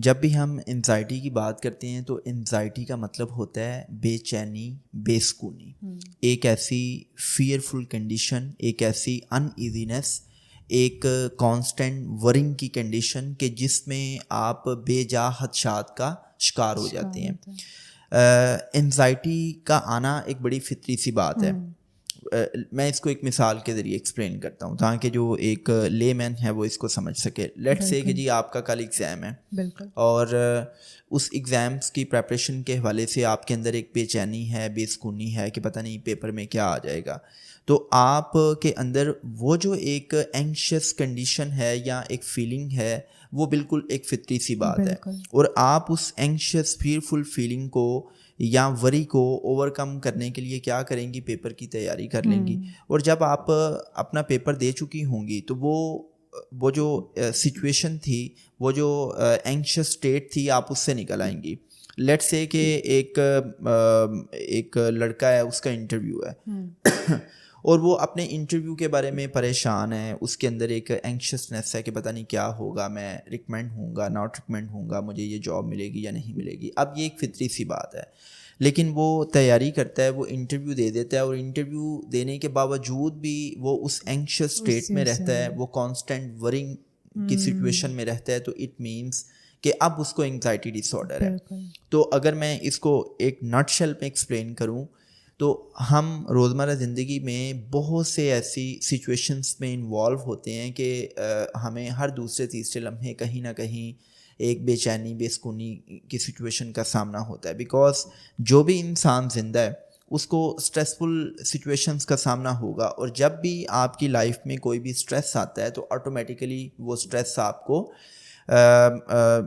جب بھی ہم انزائٹی کی بات کرتے ہیں تو انزائٹی کا مطلب ہوتا ہے بے چینی، بے سکونی، ایک ایسی فیئرفل کنڈیشن، ایک ایسی ان ایزینس، ایک کانسٹنٹ ورنگ کی کنڈیشن کہ جس میں آپ بے جا خدشات کا شکار ہو جاتے ہیں. انزائٹی کا آنا ایک بڑی فطری سی بات ہے. میں اس کو ایک مثال کے ذریعے ایکسپلین کرتا ہوں تاکہ جو ایک لے مین ہے وہ اس کو سمجھ سکے. لیٹس سے کہ جی آپ کا کل ایگزام ہے اور اس ایگزامس کی پریپریشن کے حوالے سے آپ کے اندر ایک بے چینی ہے، بے سکونی ہے کہ پتہ نہیں پیپر میں کیا آ جائے گا. تو آپ کے اندر وہ جو ایک اینکشیس کنڈیشن ہے یا ایک فیلنگ ہے وہ بالکل ایک فطری سی بات ہے، اور آپ اس اینکشیس فیئرفل فیلنگ کو یا وری کو اوور کم کرنے کے لیے کیا کریں گی، پیپر کی تیاری کر لیں گی. اور جب آپ اپنا پیپر دے چکی ہوں گی تو وہ جو سچویشن تھی، وہ جو اینکشیس اسٹیٹ تھی، آپ اس سے نکل آئیں گی. لیٹس سے کہ ایک لڑکا ہے، اس کا انٹرویو ہے اور وہ اپنے انٹرویو کے بارے میں پریشان ہے، اس کے اندر ایک اینکشیسنیس ہے کہ پتہ نہیں کیا ہوگا، میں ریکمینڈ ہوں گا، ناٹ ریکمینڈ ہوں گا، مجھے یہ جاب ملے گی یا نہیں ملے گی. اب یہ ایک فطری سی بات ہے، لیکن وہ تیاری کرتا ہے، وہ انٹرویو دے دیتا ہے، اور انٹرویو دینے کے باوجود بھی وہ اس اینکشیس اسٹیٹ میں رہتا ہے، وہ کانسٹنٹ ورنگ کی سچویشن میں رہتا ہے. تو اٹ مینس کہ اب اس کو انگزائٹی ڈس آرڈر ہے. تو اگر میں اس کو ایک نٹ شیل میں ایکسپلین کروں تو ہم روزمرہ زندگی میں بہت سے ایسی سچویشنس میں انوالو ہوتے ہیں کہ ہمیں ہر دوسرے تیسرے لمحے کہیں نہ کہیں ایک بے چینی، بے سکونی کی سچویشن کا سامنا ہوتا ہے. بیکاز جو بھی انسان زندہ ہے اس کو اسٹریسفل سچویشنس کا سامنا ہوگا، اور جب بھی آپ کی لائف میں کوئی بھی اسٹریس آتا ہے تو آٹومیٹیکلی وہ اسٹریس آپ کو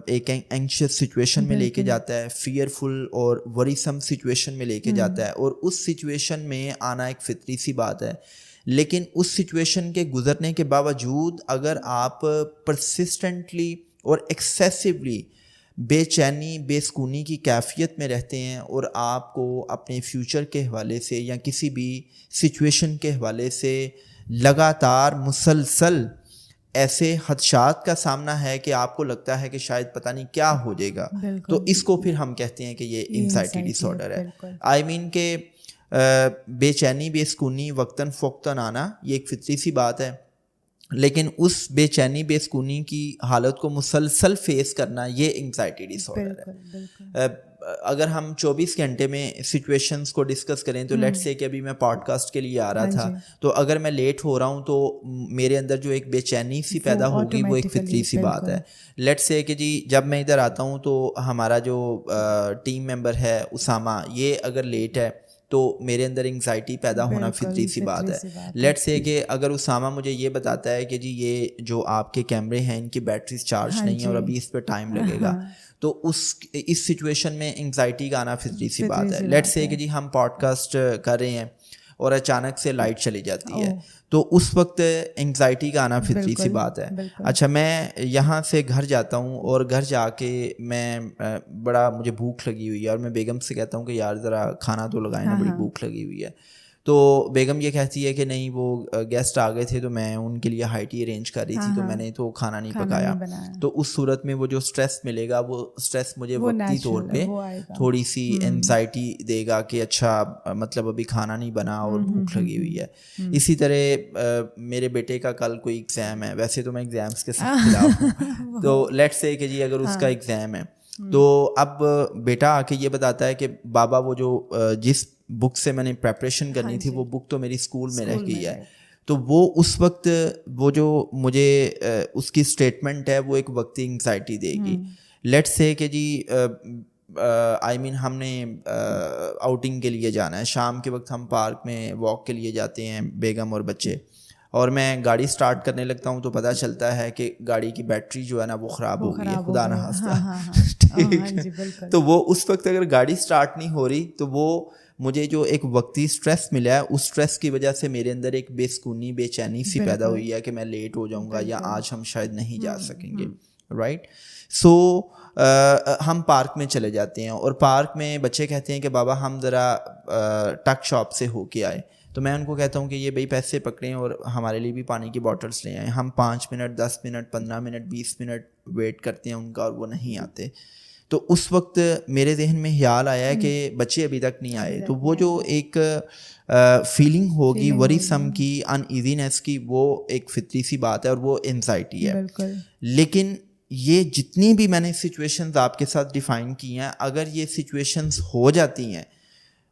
ایک اینکشیس سچویشن میں لے کے جاتا ہے، فیئرفل اور وریسم سچویشن میں لے کے جاتا ہے، اور اس سچویشن میں آنا ایک فطری سی بات ہے. لیکن اس سچویشن کے گزرنے کے باوجود اگر آپ پرسسٹنٹلی اور ایکسیسولی بے چینی، بے سکونی کی کیفیت میں رہتے ہیں، اور آپ کو اپنے فیوچر کے حوالے سے یا کسی بھی سچویشن کے حوالے سے لگاتار مسلسل ایسے خدشات کا سامنا ہے کہ آپ کو لگتا ہے کہ شاید پتہ نہیں کیا ہو جائے گا، تو اس کو پھر ہم کہتے ہیں کہ یہ انزائٹی ڈس آرڈر ہے. آئی مین کہ بے چینی، بے سکونی وقتاً فوقتاً آنا یہ ایک فطری سی بات ہے، لیکن اس بے چینی، بے سکونی کی حالت کو مسلسل فیس کرنا یہ انگزائٹی ڈس آرڈر ہے. اگر ہم 24 گھنٹے میں سچویشنز کو ڈسکس کریں تو لیٹس سے کہ ابھی میں پوڈ کاسٹ کے لیے آ رہا تھا، تو اگر میں لیٹ ہو رہا ہوں تو میرے اندر جو ایک بے چینی سی پیدا ہوگی وہ ایک فطری سی بات ہے. لیٹس سے کہ جی جب میں ادھر آتا ہوں تو ہمارا جو ٹیم ممبر ہے اسامہ، یہ اگر لیٹ ہے تو میرے اندر انگزائٹی پیدا ہونا فطری سی بات ہے. لیٹس سے کہ اگر اسامہ مجھے یہ بتاتا ہے کہ جی یہ جو آپ کے کیمرے ہیں ان کی بیٹریز چارج نہیں ہے اور ابھی اس پہ ٹائم لگے گا، تو اس سچویشن میں انگزائٹی کا آنا فطری سی بات ہے. لیٹس سے کہ جی ہم پوڈ کاسٹ کر رہے ہیں اور اچانک سے لائٹ چلی جاتی ہے، تو اس وقت انگزائٹی کا آنا فطری سی بات ہے. اچھا، میں یہاں سے گھر جاتا ہوں اور گھر جا کے میں مجھے بھوک لگی ہوئی ہے اور میں بیگم سے کہتا ہوں کہ یار ذرا کھانا تو لگائیں نا، بڑی بھوک لگی ہوئی ہے. تو بیگم یہ کہتی ہے کہ نہیں وہ گیسٹ آ گئے تھے تو میں ان کے لیے ہائی ٹی ارینج کر رہی تھی تو میں نے تو کھانا نہیں پکایا. تو اس صورت میں وہ جو اسٹریس ملے گا وہ اسٹریس مجھے وقتی طور پہ تھوڑی سی انزائٹی دے گا کہ اچھا مطلب ابھی کھانا نہیں بنا اور بھوک لگی ہوئی ہے. اسی طرح میرے بیٹے کا کل کوئی ایگزام ہے، ویسے تو میں ایگزامس کے ساتھ خلاف ہوں، تو لیٹس سے کہ جی اگر اس کا ایگزام ہے تو اب بیٹا آ کے یہ بتاتا ہے کہ بابا وہ جو جس بک سے میں نے پریپریشن کرنی تھی وہ بک تو میری اسکول میں رہ گئی ہے. تو وہ اس وقت وہ جو مجھے اس کی اسٹیٹمنٹ ہے وہ ایک وقتی انگزائٹی دے گی. لیٹس سے کہ جی آئی مین ہم نے آؤٹنگ کے لیے جانا ہے، شام کے وقت ہم پارک میں واک کے لیے جاتے ہیں بیگم اور بچے، اور میں گاڑی سٹارٹ کرنے لگتا ہوں تو پتہ چلتا ہے کہ گاڑی کی بیٹری جو ہے نا وہ خراب ہو گئی ہے، خدا نہ خواستہ. ٹھیک، تو وہ اس وقت اگر گاڑی سٹارٹ نہیں ہو رہی تو وہ مجھے جو ایک وقتی اسٹریس ملا ہے اس اسٹریس کی وجہ سے میرے اندر ایک بے سکونی، بے چینی سی پیدا ہوئی ہے کہ میں لیٹ ہو جاؤں گا یا آج ہم شاید نہیں جا سکیں گے. رائٹ، سو ہم پارک میں چلے جاتے ہیں اور پارک میں بچے کہتے ہیں کہ بابا ہم ذرا ٹک شاپ سے ہو کے آئے. تو میں ان کو کہتا ہوں کہ یہ بھائی پیسے پکڑیں اور ہمارے لیے بھی پانی کی باٹلس لے آئیں. ہم 5 minute, 10 minute, 15 minute, 20 minute wait کرتے ہیں ان کا اور وہ نہیں آتے. تو اس وقت میرے ذہن میں خیال آیا ہے کہ بچے ابھی تک نہیں آئے, تو وہ جو ایک فیلنگ ہوگی وری سم کی, ان ایزینس کی, وہ ایک فطری سی بات ہے اور وہ انزائٹی ہے. لیکن یہ جتنی بھی میں نے سچویشنز آپ کے ساتھ ڈیفائن کی ہیں, اگر یہ سچویشنز ہو جاتی ہیں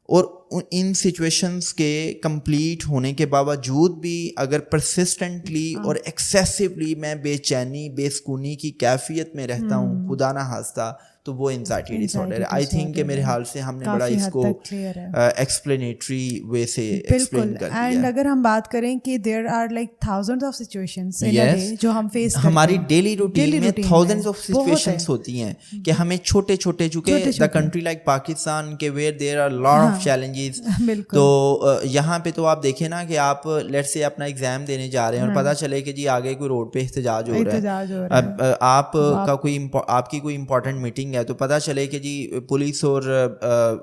اور ان سچویشنز کے کمپلیٹ ہونے کے باوجود بھی اگر پرسسٹنٹلی اور ایکسیسولی میں بے چینی بے سکونی کی کیفیت میں رہتا ہوں خدا نہ خواستہ, تو وہ انزائٹی ڈس آرڈر ہے. آئی تھنک کہ میرے حال سے ہم نے بڑا اس کو ایکسپلینیٹری وے سے ایکسپلین کر دیا. اینڈ اگر ہم بات کریں کہ there are like thousands of situations in a day جو ہم فیس کرتے ہیں, ہماری ڈیلی روٹین میں تھاؤزنڈز آف سچویشنز ہوتی ہیں کہ ہمیں چھوٹے چھوٹے, چونکہ دا کنٹری لائک پاکستان کے where there are lot of challenges, تو یہاں پہ تو آپ دیکھیں نا کہ آپ لیٹ سے اپنا ایگزام دینے جا رہے ہیں اور پتہ چلے کہ جی آگے کوئی روڈ پہ احتجاج ہو رہا ہے, آپ کا کوئی آپ کی کوئی امپورٹنٹ میٹنگ ہے تو پتہ چلے کہ جی پولیس اور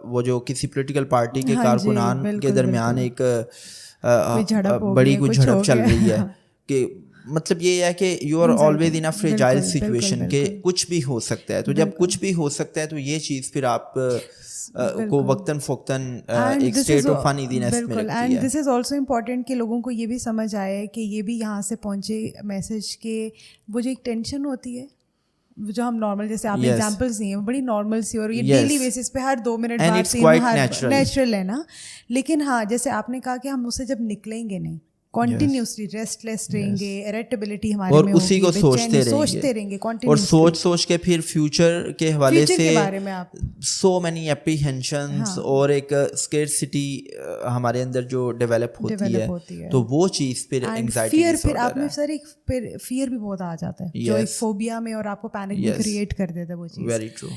وہ جو کسی پولیٹیکل پارٹی کے کارکنان کے درمیان ایک بڑی کوئی جھڑپ چل رہی ہے, کہ مطلب یہ ہے کہ you are always in a fragile situation کہ کچھ بھی ہو سکتا ہے. تو جب کچھ بھی ہو سکتا ہے تو یہ چیز پھر آپ کو وقتاً فوقتاً ایک اسٹیٹ آف ان ایزینس میں رکھتی ہے. And this is also important کہ لوگوں کو یہ بھی سمجھ آئے کہ یہ بھی یہاں سے پہنچے میسج کہ وہ جو ایک ٹینشن ہوتی ہے جو ہم نارمل, جیسے آپ نے ایگزامپلس دی ہیں بڑی نارمل سی, اور یہ ڈیلی بیسس پہ ہر 2 منٹ بعد نیچرل ہے نا. لیکن ہاں جیسے آپ نے کہا کہ ہم اس سے جب نکلیں گے نہیں, کنٹینیوسلی ریسٹ لیس رہیں گے, اریٹیبلٹی ہمارے میں ہوگی, اسی کو سوچتے رہیں گے اور سوچ کے پھر فیوچر کے حوالے سے سو مینی اپریہینشنز اور ایک اسکیرسٹی ہمارے اندر جو ڈیولپ ہوتی ہے, تو وہ چیز پھر انگزائٹی, پھر آپ میں سر ایک فیئر بھی بہت آ جاتا ہے جو ایک فوبیا میں اور آپ کو پینک میں کریٹ کر دیتا ہے وہ چیز. Very true.